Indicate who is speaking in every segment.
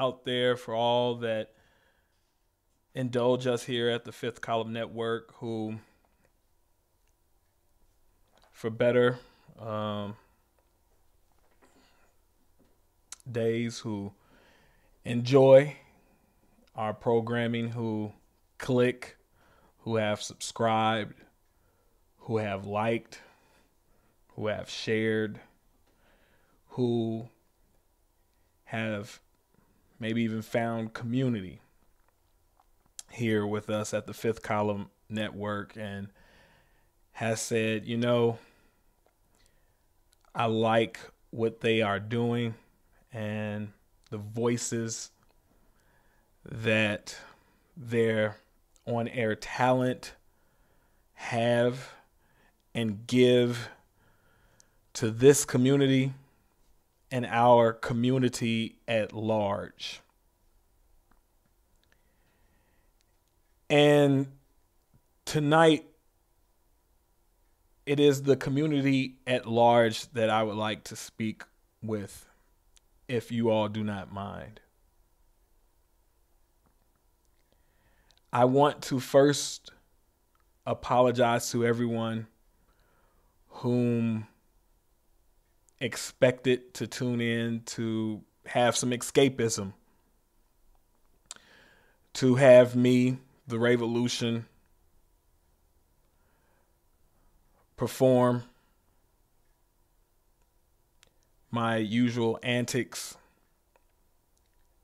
Speaker 1: out there, for all that indulge us here at the Fifth Column Network, who, for better days, who enjoy our programming, who click, who have subscribed, who have liked, who have shared, who have maybe even found community here with us at the Fifth Column Network and has said, I like what they are doing and the voices that their on-air talent have and give to this community and our community at large. And tonight, it is the community at large that I would like to speak with, if you all do not mind. I want to first apologize to everyone whom expected to tune in to have some escapism, to have me, the Revolution, perform my usual antics,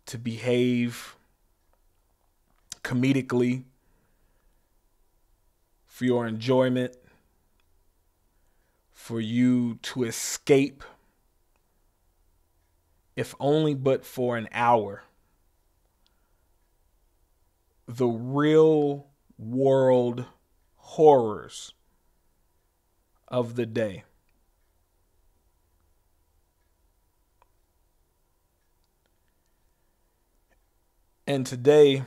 Speaker 1: to behave comedically for your enjoyment, for you to escape, if only but for an hour, the real world horrors of the day. And today,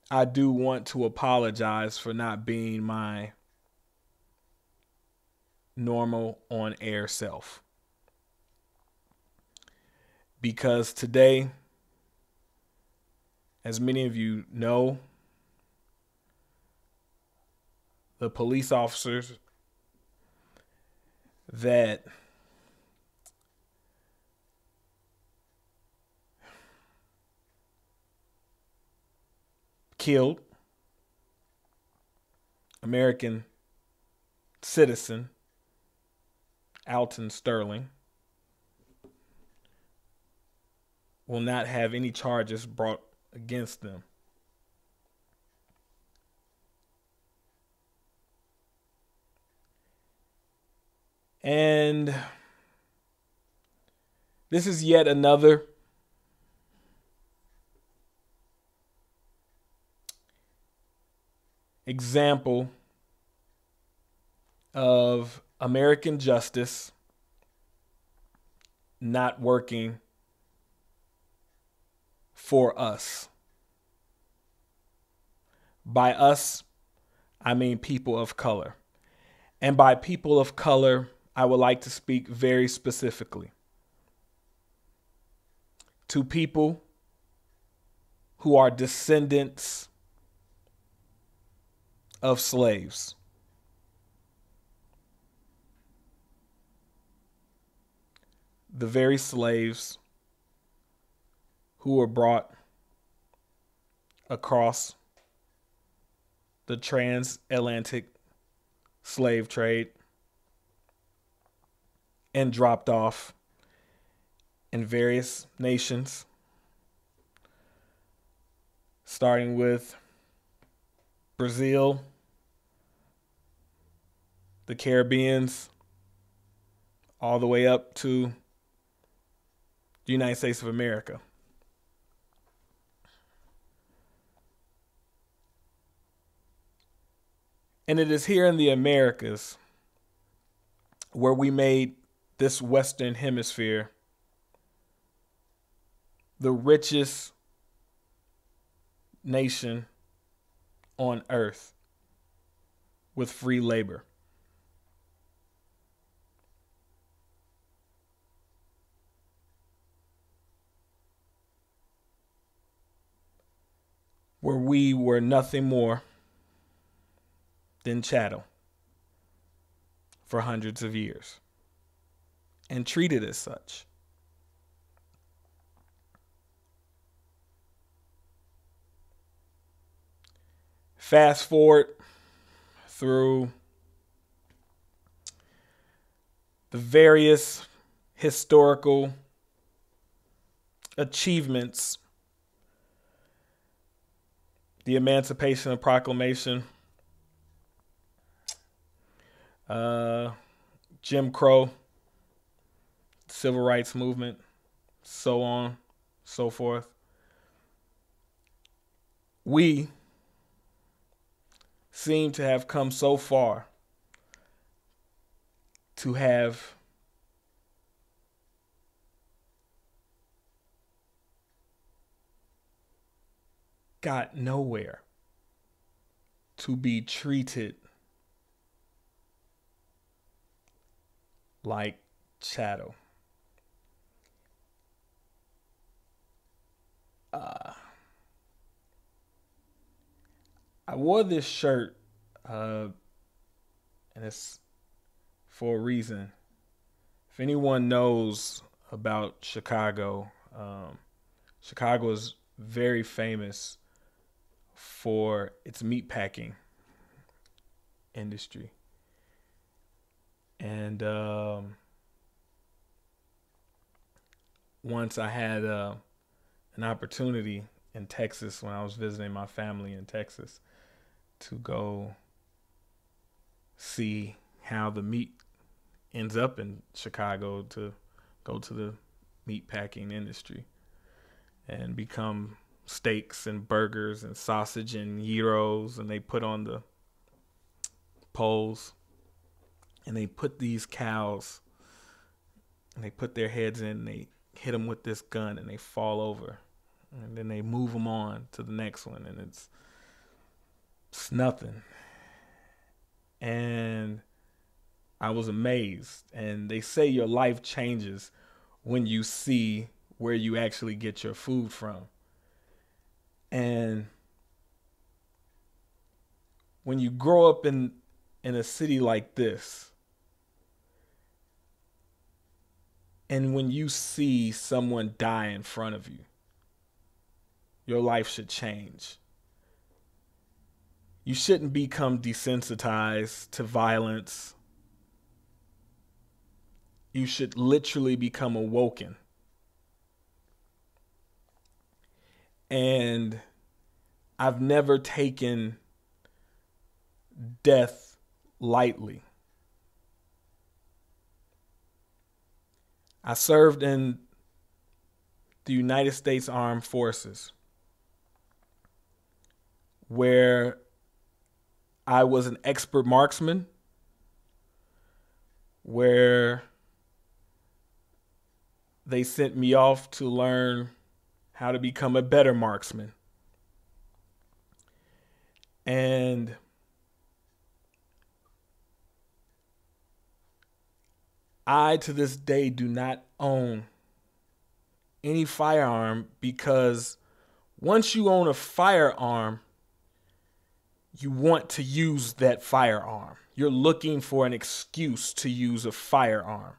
Speaker 1: I do want to apologize for not being my normal on-air self. Because today, as many of you know, the police officers that killed American citizen Alton Sterling will not have any charges brought against them. And this is yet another example of American justice not working for us. By us, I mean people of color. And by people of color, I would like to speak very specifically to people who are descendants of slaves. The very slaves who were brought across the transatlantic slave trade and dropped off in various nations, starting with Brazil, the Caribbeans, all the way up to the United States of America. And it is here in the Americas where we made this Western Hemisphere the richest nation on earth with free labor. where we were nothing more than chattel for hundreds of years and treated as such. Fast forward through the various historical achievements, the Emancipation Proclamation, Jim Crow, Civil Rights Movement, so on, so forth. We seem to have come so far to have got nowhere to be treated like chattel. I wore this shirt, and it's for a reason. If anyone knows about Chicago, Chicago is very famous for its meatpacking industry. And once I had an opportunity in Texas when I was visiting my family in Texas to go see how the meat ends up in Chicago, to go to the meatpacking industry and become steaks and burgers and sausage and gyros, and they put on the poles and they put these cows and they put their heads in and they hit them with this gun and they fall over, and then they move them on to the next one, and it's nothing. And I was amazed. And they say your life changes when you see where you actually get your food from. And when you grow up in a city like this, and when you see someone die in front of you, your life should change. You shouldn't become desensitized to violence. You should literally become awoken. And I've never taken death lightly. I served in the United States Armed Forces, where I was an expert marksman, where they sent me off to learn how to become a better marksman. And I, to this day, do not own any firearm, because once you own a firearm, you want to use that firearm. You're looking for an excuse to use a firearm.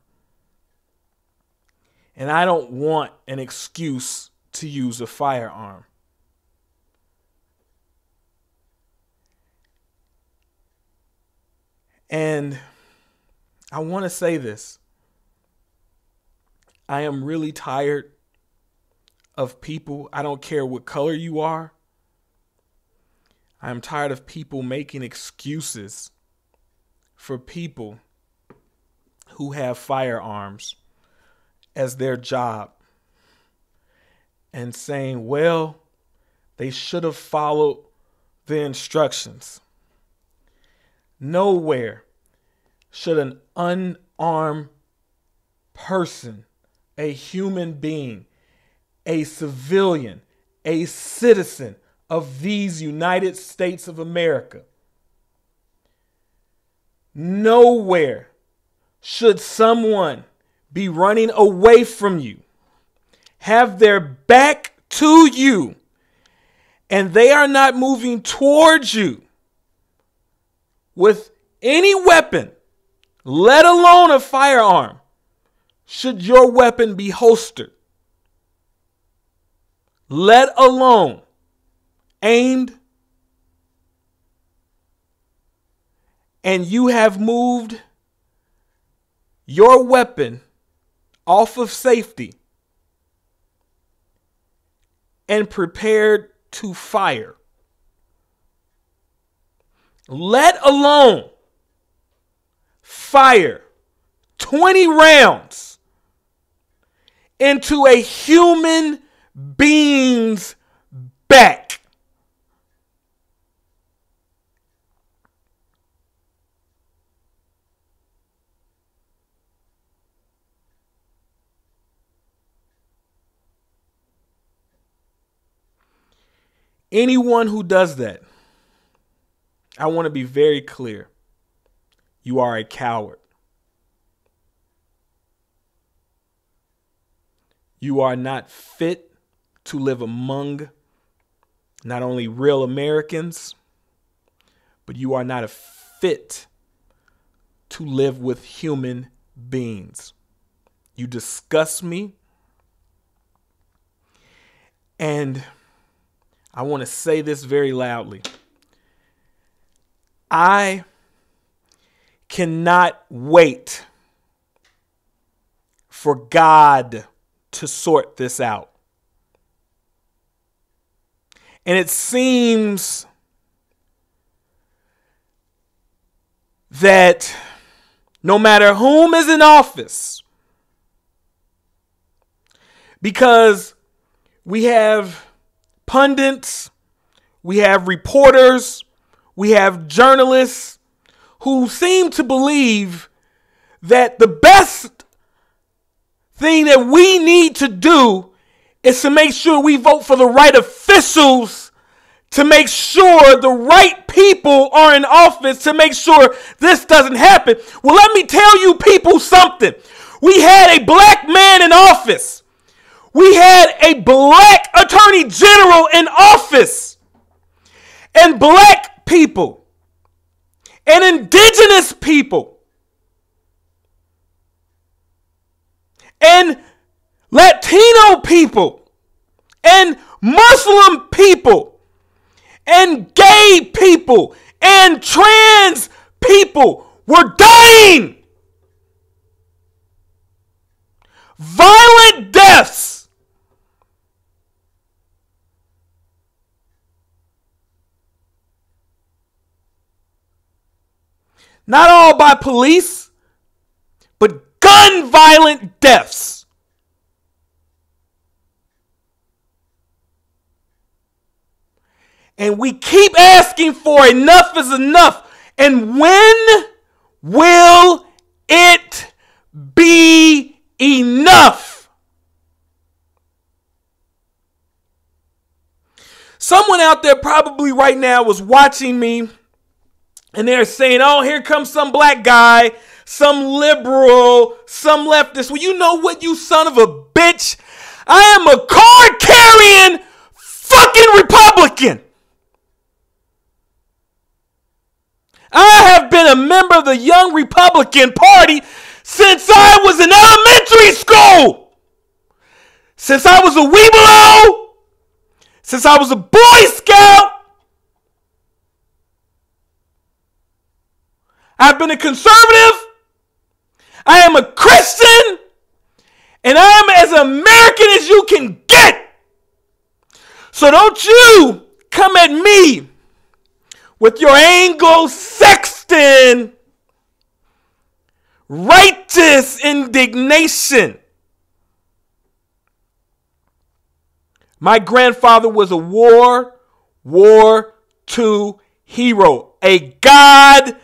Speaker 1: And I don't want an excuse to use a firearm. And I want to say this. I am really tired of people. I don't care what color you are. I am tired of people making excuses for people who have firearms as their job and saying, well, they should have followed the instructions. Nowhere should an unarmed person, a human being, a civilian, a citizen of these United States of America, nowhere should someone be running away from you, have their back to you, and they are not moving towards you with any weapon, let alone a firearm, should your weapon be holstered, let alone aimed, and you have moved your weapon off of safety and prepared to fire, let alone fire 20 rounds into a human being's back. Anyone who does that, I want to be very clear. You are a coward. You are not fit to live among not only real Americans, but you are not fit to live with human beings. You disgust me. And I want to say this very loudly. I cannot wait for God to sort this out. And it seems that no matter whom is in office, because we have pundits, we have reporters, we have journalists who seem to believe that the best thing that we need to do is to make sure we vote for the right officials, to make sure the right people are in office, to make sure this doesn't happen. Well, let me tell you people something. We had a black man in office. We had a black attorney general in office, and black people and indigenous people and Latino people and Muslim people and gay people and trans people were dying. Violent deaths. Not all by police, but gun violent deaths. And we keep asking for enough is enough. And when will it be enough? Someone out there probably right now was watching me, and they're saying, oh, here comes some black guy, some liberal, some leftist. Well, you know what, you son of a bitch? I am a card-carrying fucking Republican. I have been a member of the Young Republican Party since I was in elementary school. Since I was a Weeblo. Since I was a Boy Scout. I've been a conservative. I am a Christian. And I am as American as you can get. So don't you come at me with your Anglo-Saxon righteous indignation. My grandfather was a World War II hero. A goddamned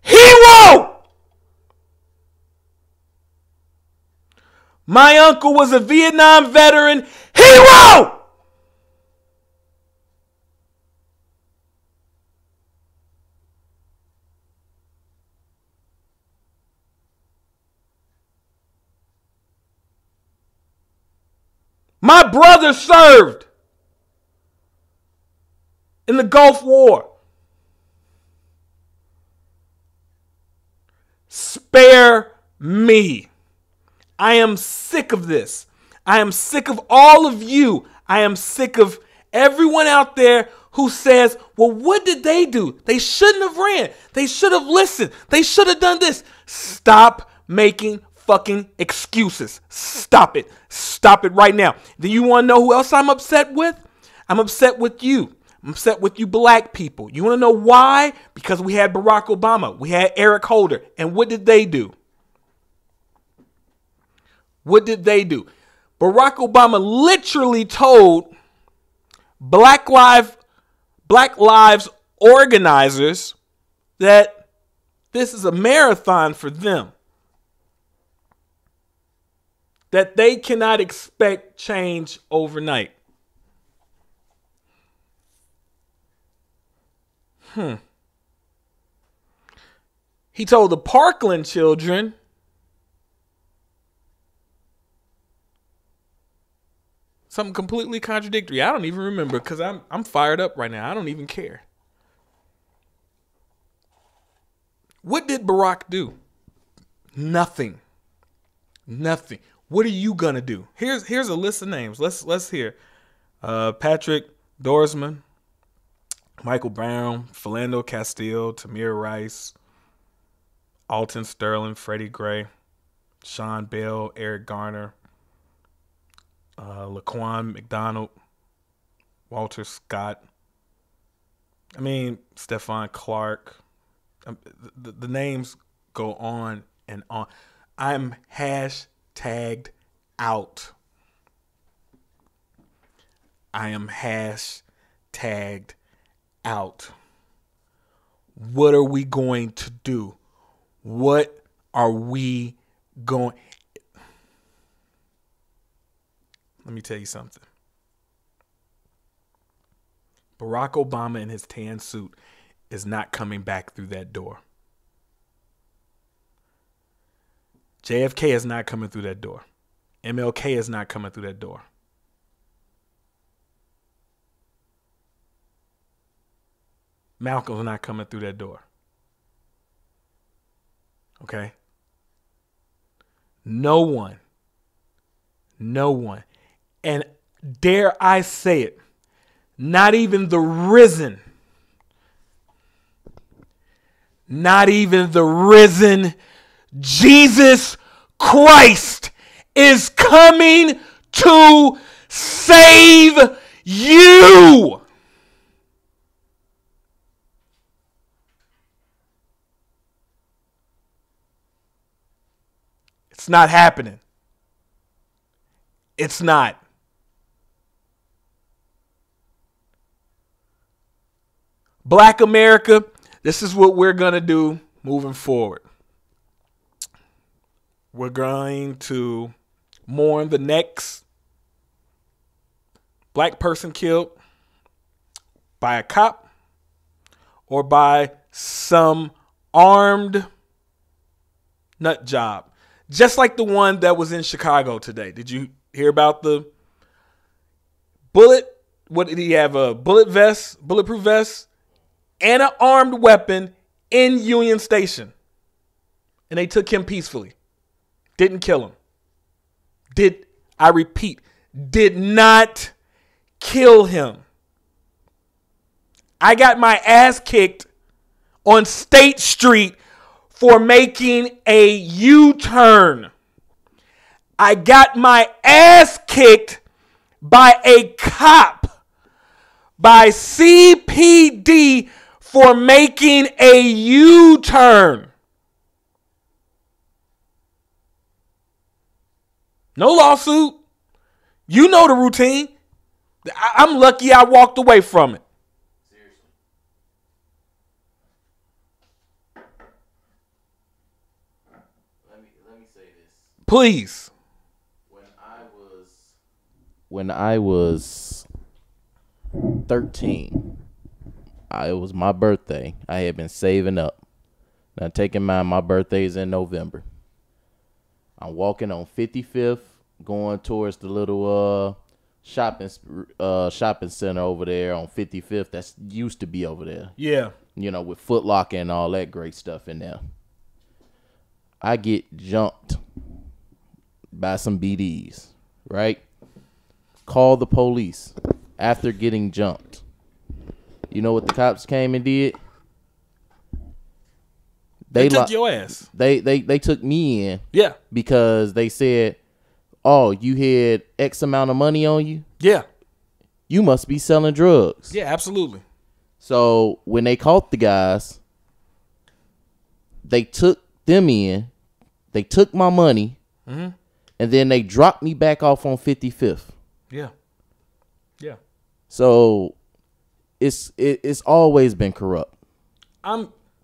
Speaker 1: hero. My uncle was a Vietnam veteran hero. My brother served in the Gulf War. Spare me. I am sick of this. I am sick of all of you. I am sick of everyone out there who says, well, what did they do? They shouldn't have ran. They should have listened. They should have done this. Stop making fucking excuses. Stop it. Stop it right now. Do you want to know who else I'm upset with? I'm upset with you. I'm upset with you black people. You want to know why? Because we had Barack Obama. We had Eric Holder. And what did they do? What did they do? Barack Obama literally told Black Lives organizers that this is a marathon for them. That they cannot expect change overnight. He told the Parkland children something completely contradictory. I don't even remember because I'm fired up right now. I don't even care. What did Barack do? Nothing. Nothing. What are you gonna do? Here's a list of names. Let's hear. Patrick Dorsman, Michael Brown, Philando Castile, Tamir Rice, Alton Sterling, Freddie Gray, Sean Bell, Eric Garner, Laquan McDonald, Walter Scott. I mean, Stephon Clark. The names go on and on. I'm hashtagged out. I am hashtagged out. What are we going to do? What are we going? Let me tell you something. Barack Obama in his tan suit is not coming back through that door. JFK is not coming through that door. MLK is not coming through that door. Malcolm's not coming through that door. Okay? No one. And dare I say it, not even the risen Jesus Christ is coming to save you. It's not happening. It's not. Black America, this is what we're going to do moving forward. We're going to mourn the next black person killed by a cop or by some armed nut job. Just like the one that was in Chicago today. Did you hear about the bullet? What did he have? A bulletproof vest, and an armed weapon in Union Station. And they took him peacefully. Didn't kill him. I repeat, did not kill him. I got my ass kicked on State Street for making a U-turn. I got my ass kicked by a cop, by CPD, for making a U-turn. No lawsuit. You know the routine. I'm lucky I walked away from it.
Speaker 2: Seriously. Let me say this.
Speaker 1: Please.
Speaker 2: When I was 13, it was my birthday. I had been saving up. Now, take in mind, my birthday is in November. I'm walking on 55th, going towards the little shopping center over there on 55th that's used to be over there.
Speaker 1: Yeah.
Speaker 2: You know, with Foot Locker and all that great stuff in there. I get jumped by some BDs, right? Call the police after getting jumped. You know what the cops came and did?
Speaker 1: They took your ass.
Speaker 2: They took me in.
Speaker 1: Yeah.
Speaker 2: Because they said, "Oh, you had X amount of money on you?
Speaker 1: Yeah.
Speaker 2: You must be selling drugs."
Speaker 1: Yeah, absolutely.
Speaker 2: So when they caught the guys, they took them in. They took my money, and then they dropped me back off on 55th.
Speaker 1: Yeah. Yeah.
Speaker 2: So it's always been corrupt.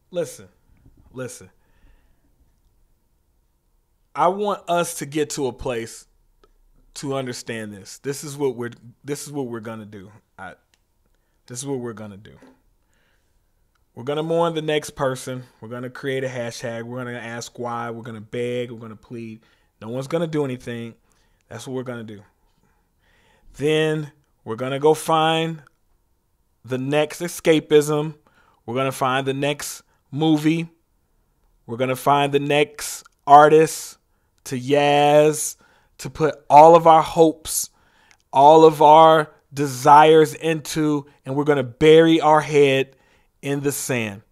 Speaker 1: Listen. I want us to get to a place to understand this. This is what we're gonna do. This is what we're gonna do. We're gonna mourn the next person. We're gonna create a hashtag. We're gonna ask why. We're gonna beg. We're gonna plead. No one's gonna do anything. That's what we're gonna do. Then we're gonna go find the next escapism. We're gonna find the next movie. We're going to find the next artist to Yaz, to put all of our hopes, all of our desires into, and we're going to bury our head in the sand.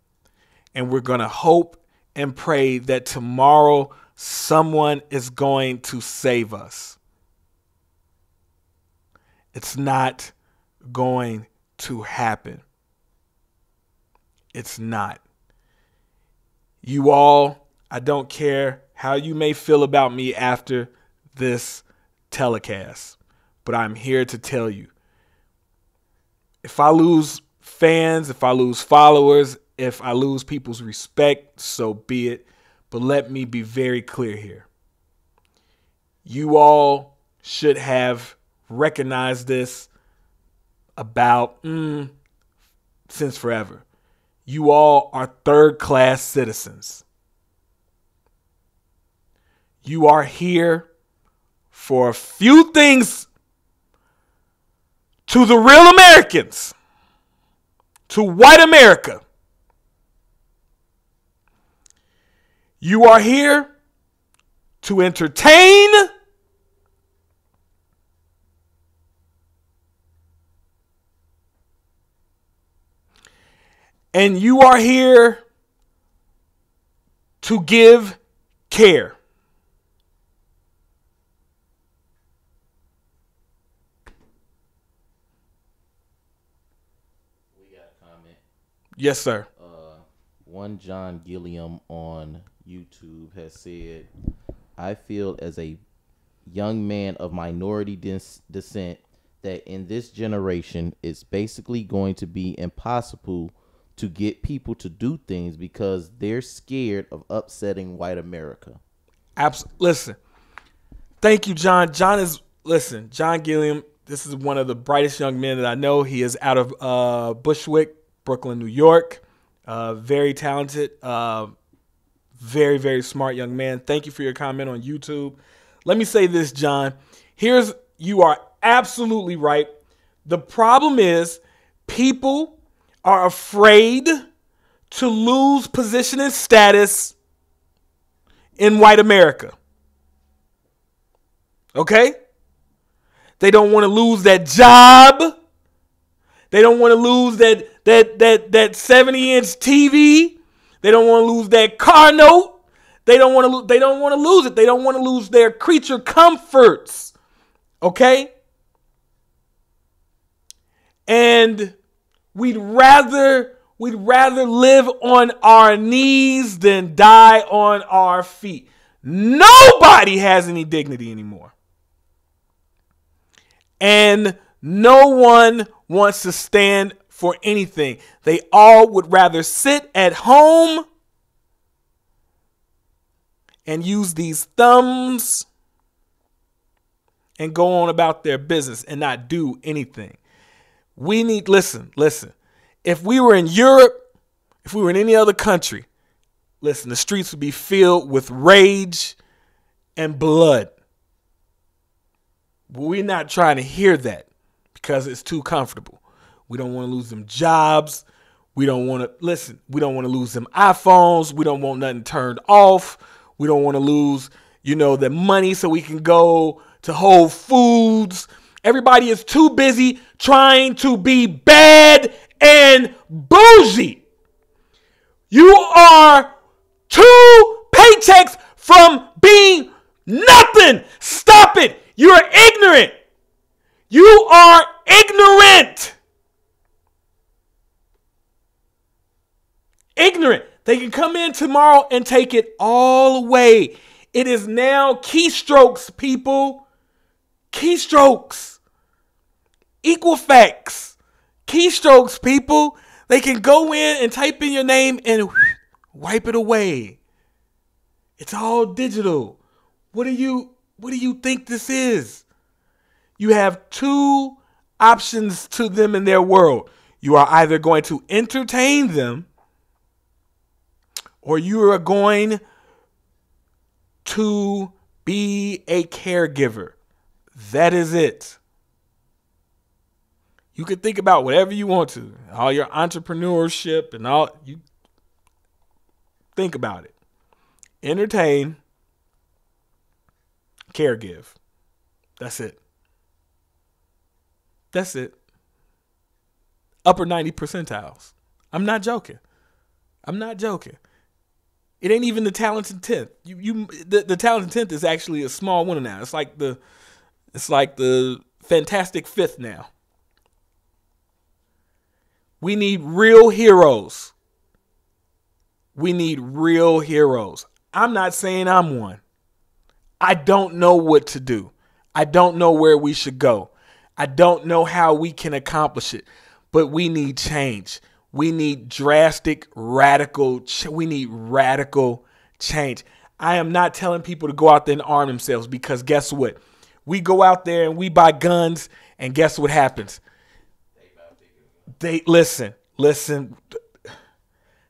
Speaker 1: And we're going to hope and pray that tomorrow someone is going to save us. It's not going to happen. It's not. You all, I don't care how you may feel about me after this telecast, but I'm here to tell you, if I lose fans, if I lose followers, if I lose people's respect, so be it. But let me be very clear here. You all should have recognized this about since forever. You all are third-class citizens. You are here for a few things to the real Americans, to white America. You are here to entertain, and you are here to give care.
Speaker 2: We got a comment.
Speaker 1: Yes, sir.
Speaker 2: One John Gilliam on YouTube has said, "I feel as a young man of minority descent that in this generation it's basically going to be impossible to get people to do things because they're scared of upsetting white America."
Speaker 1: Listen, thank you, John. John Gilliam, this is one of the brightest young men that I know. He is out of Bushwick, Brooklyn, New York. Very talented, very, very smart young man. Thank you for your comment on YouTube. Let me say this, John. You are absolutely right. The problem is people are afraid to lose position and status in white America. Okay? They don't want to lose that job. They don't want to lose that 70-inch TV. They don't want to lose that car note. They don't want to lose it. They don't want to lose their creature comforts. Okay? And we'd rather live on our knees than die on our feet. Nobody has any dignity anymore. And no one wants to stand for anything. They all would rather sit at home and use these thumbs and go on about their business and not do anything. Listen. If we were in Europe, if we were in any other country, listen, the streets would be filled with rage and blood. We're not trying to hear that because it's too comfortable. We don't want to lose them jobs. We don't want to we don't want to lose them iPhones. We don't want nothing turned off. We don't want to lose, the money so we can go to Whole Foods. Everybody is too busy trying to be bad and bougie. You are 2 paychecks from being nothing. Stop it. You are ignorant. You are ignorant. Ignorant. They can come in tomorrow and take it all away. It is now keystrokes, people. Keystrokes. Equifax. Keystrokes, people. They can go in and type in your name and wipe it away. It's all digital. What do you think this is? You have 2 options to them in their world. You are either going to entertain them or you are going to be a caregiver. That is it. You can think about whatever you want to. All your entrepreneurship and all. You think about it. Entertain. Caregive. That's it. That's it. Upper 90 percentiles. I'm not joking. It ain't even the talented 10th. The talented 10th is actually a small one now. It's like the fantastic 5th now. We need real heroes. I'm not saying I'm one. I don't know what to do. I don't know where we should go. I don't know how we can accomplish it. But we need change. We need radical change. I am not telling people to go out there and arm themselves because guess what? We go out there and we buy guns and guess what happens? They listen.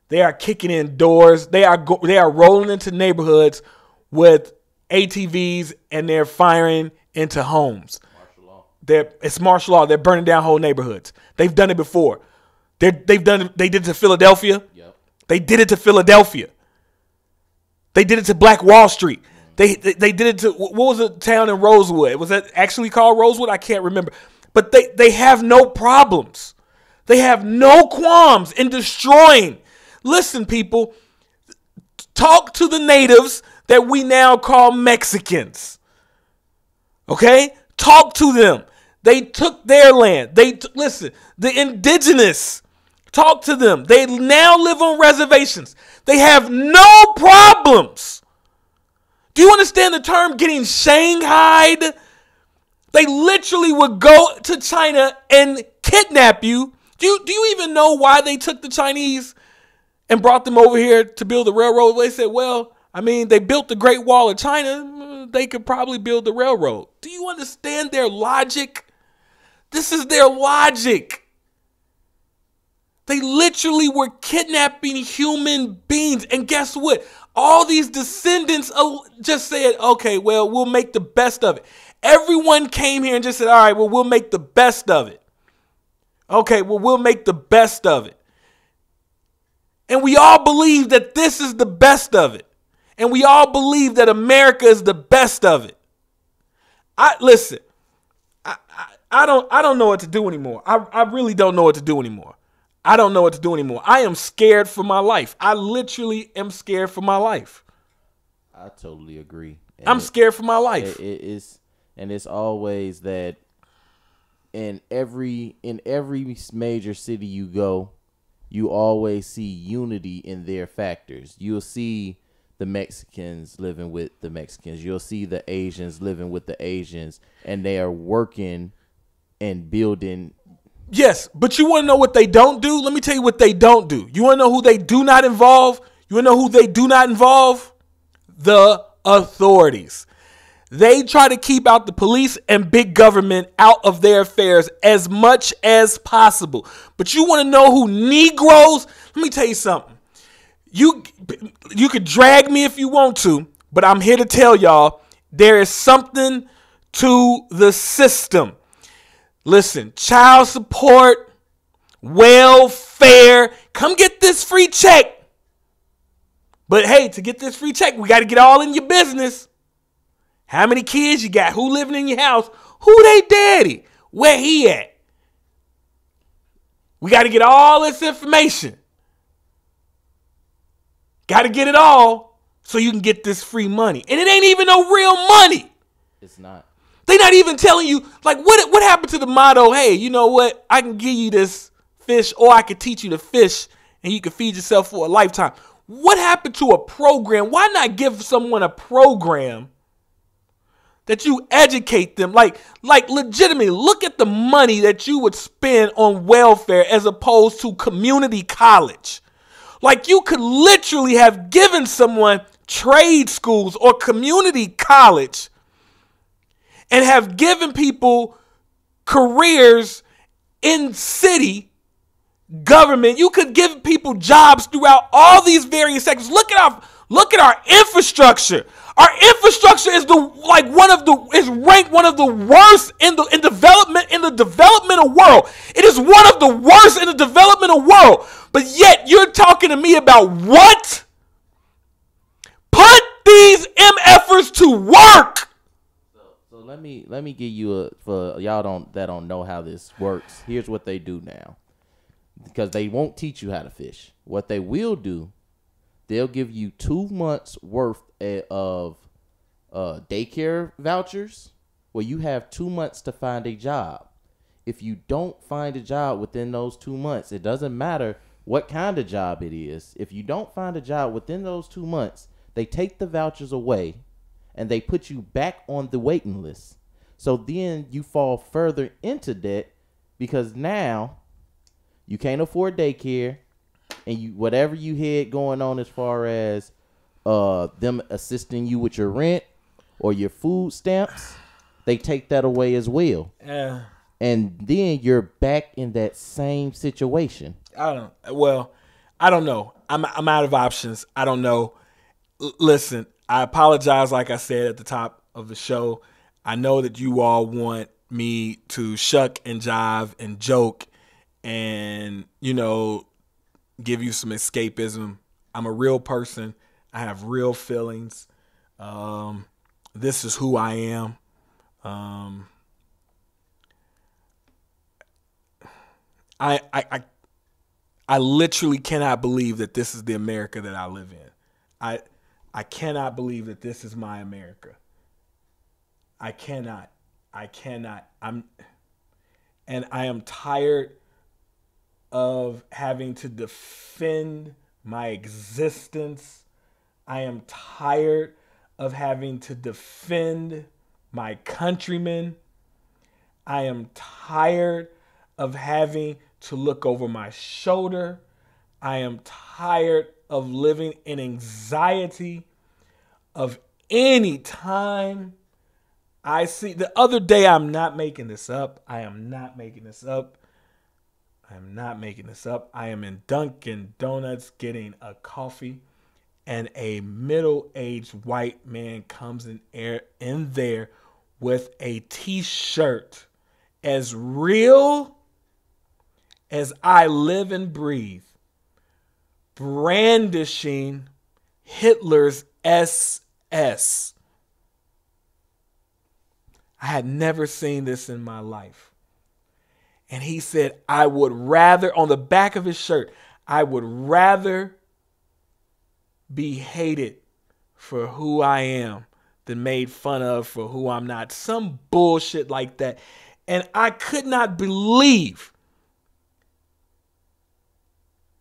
Speaker 1: They are kicking in doors. They are rolling into neighborhoods with ATVs and they're firing into homes. It's martial law. They're burning down whole neighborhoods. They've done it before. They did it to Philadelphia. Yep. They did it to Philadelphia. They did it to Black Wall Street. They did it to, what was the town in Rosewood? Was that actually called Rosewood? I can't remember. But they have no problems. They have no qualms in destroying. Listen, people, talk to the natives that we now call Mexicans. Okay? Talk to them. They took their land. Listen, the indigenous, talk to them. They now live on reservations. They have no problems. Do you understand the term getting shanghaied? They literally would go to China and kidnap you. Do you even know why they took the Chinese and brought them over here to build the railroad? They said, well, I mean, they built the Great Wall of China. They could probably build the railroad. Do you understand their logic? This is their logic. They literally were kidnapping human beings. And guess what? All these descendants just said, okay, well, we'll make the best of it. Everyone came here and just said, all right, well, we'll make the best of it. Okay, well, we'll make the best of it. And we all believe that this is the best of it. And we all believe that America is the best of it. Listen, I don't know what to do anymore. I really don't know what to do anymore. I don't know what to do anymore. I am scared for my life. I literally am scared for my life.
Speaker 2: I totally agree.
Speaker 1: I'm scared for my life.
Speaker 2: It's always that in every major city you go, you always see unity in their factors. You'll see the Mexicans living with the Mexicans. You'll see the Asians living with the Asians, and they are working and building.
Speaker 1: Yes, but you want to know what they don't do? Let me tell you what they don't do. You want to know who they do not involve? You want to know who they do not involve? The authorities. They try to keep out the police and big government out of their affairs as much as possible. But you want to know who Negroes? Let me tell you something. You could drag me if you want to, but I'm here to tell y'all there is something to the system. Listen, child support, welfare, come get this free check. But hey, to get this free check, we got to get all in your business. How many kids you got? Who living in your house? Who they daddy? Where he at? We got to get all this information. Got to get it all so you can get this free money. And it ain't even no real money.
Speaker 2: It's not.
Speaker 1: They not even telling you, like, what happened to the motto, hey, you know what? I can give you this fish, or I can teach you to fish and you can feed yourself for a lifetime. What happened to a program? Why not give someone a program that you educate them? Like legitimately, look at the money that you would spend on welfare as opposed to community college. Like, you could literally have given someone trade schools or community college and have given people careers in city government. You could give people jobs throughout all these various sectors. Look at our infrastructure. Our infrastructure is ranked one of the worst in the developmental world. It is one of the worst in the developmental world. But yet you're talking to me about what? Put these MFers to work.
Speaker 2: So let me give you for y'all that don't know how this works. Here's what they do now. Because they won't teach you how to fish. What they will do, they'll give you 2 months worth of daycare vouchers where you have 2 months to find a job. If you don't find a job within those 2 months, it doesn't matter what kind of job it is. If you don't find a job within those 2 months, they take the vouchers away and they put you back on the waiting list. So then you fall further into debt because now you can't afford daycare, and whatever you had going on as far as them assisting you with your rent or your food stamps, they take that away as well. And then you're back in that same situation.
Speaker 1: I don't know. I'm out of options. I don't know. Listen, I apologize. Like I said at the top of the show, I know that you all want me to shuck and jive and joke and, give you some escapism. I'm a real person. I have real feelings. This is who I am. I literally cannot believe that this is the America that I live in. I cannot believe that this is my America. I cannot. I am tired of having to defend my existence. I am tired of having to defend my countrymen. I am tired of having to look over my shoulder. I am tired of living in anxiety of any time I see. The other day, I'm not making this up. I am in Dunkin' Donuts getting a coffee, and a middle-aged white man comes in there with a T-shirt as real as I live and breathe, brandishing Hitler's SS. I had never seen this in my life. And he said, I would rather, on the back of his shirt, I would rather be hated for who I am than made fun of for who I'm not. Some bullshit like that. And I could not believe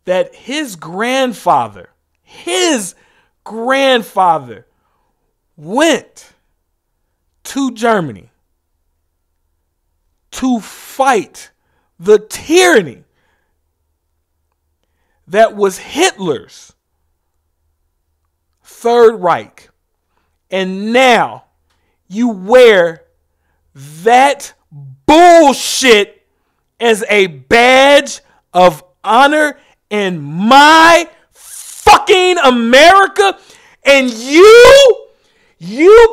Speaker 1: that his grandfather went to Germany to fight the tyranny that was Hitler's Third Reich. And now you wear that bullshit as a badge of honor in my fucking America. And you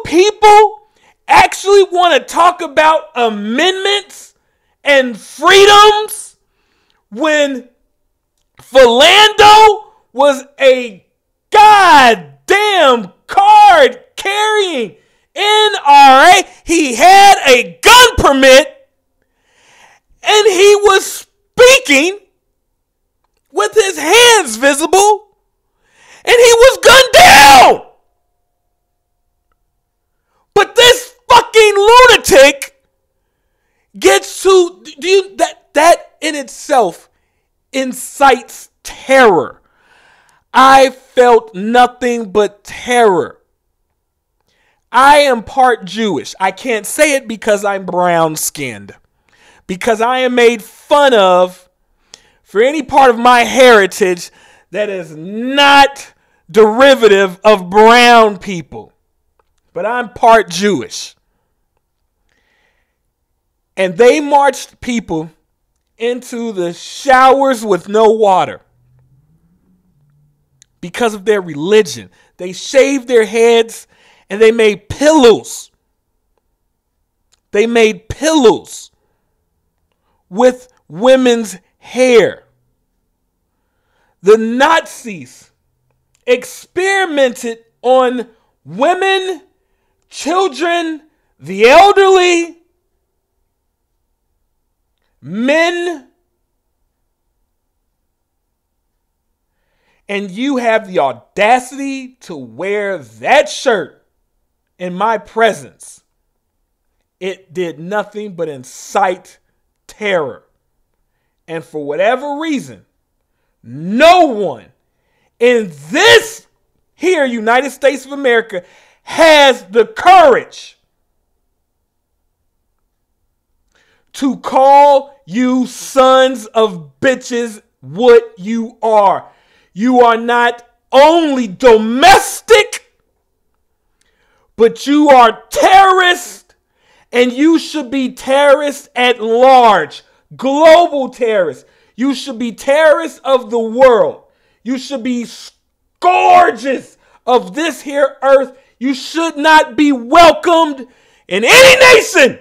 Speaker 1: people actually want to talk about amendments and freedoms when Philando was a goddamn card carrying NRA. He had a gun permit and he was speaking with his hands visible and he was gunned down. But this fucking lunatic gets to that in itself incites terror. I felt nothing but terror. I am part Jewish. I can't say it because I'm brown skinned. Because I am made fun of for any part of my heritage that is not derivative of brown people. But I'm part Jewish. And they marched people into the showers with no water because of their religion. They shaved their heads and they made pillows. They made pillows with women's hair. The Nazis experimented on women, children, the elderly, men, and you have the audacity to wear that shirt in my presence. It did nothing but incite terror. And for whatever reason, no one in this here United States of America has the courage to call you sons of bitches what you are. You are not only domestic, but you are terrorists, and you should be terrorists at large, global terrorists. You should be terrorists of the world. You should be scourges of this here earth. You should not be welcomed in any nation.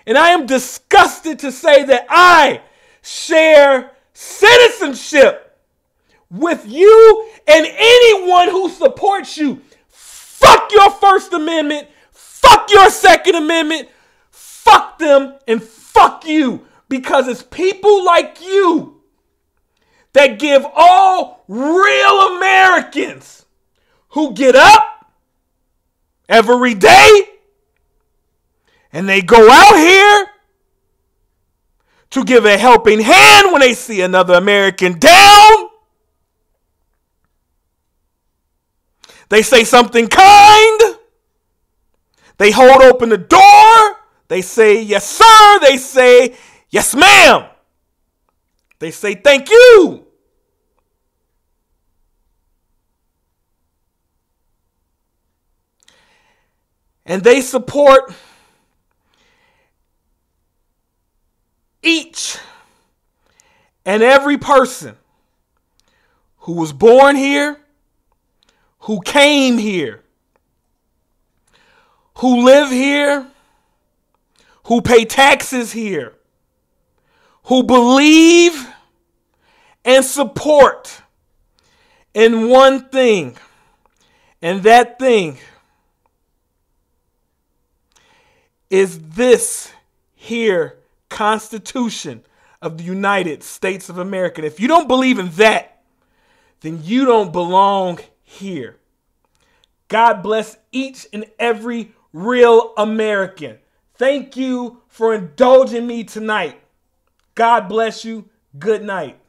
Speaker 1: And I am disgusted to say that I share citizenship with you and anyone who supports you. Fuck your First Amendment. Fuck your Second Amendment. Fuck them and fuck you. Because it's people like you that give all real Americans who get up every day and they go out here to give a helping hand when they see another American down. They say something kind. They hold open the door. They say, yes, sir. They say, yes, ma'am. They say, thank you. And they support each and every person who was born here, who came here, who live here, who pay taxes here, who believe and support in one thing, and that thing is this here Constitution of the United States of America. And if you don't believe in that, then you don't belong here. God bless each and every real American. Thank you for indulging me tonight. God bless you. Good night.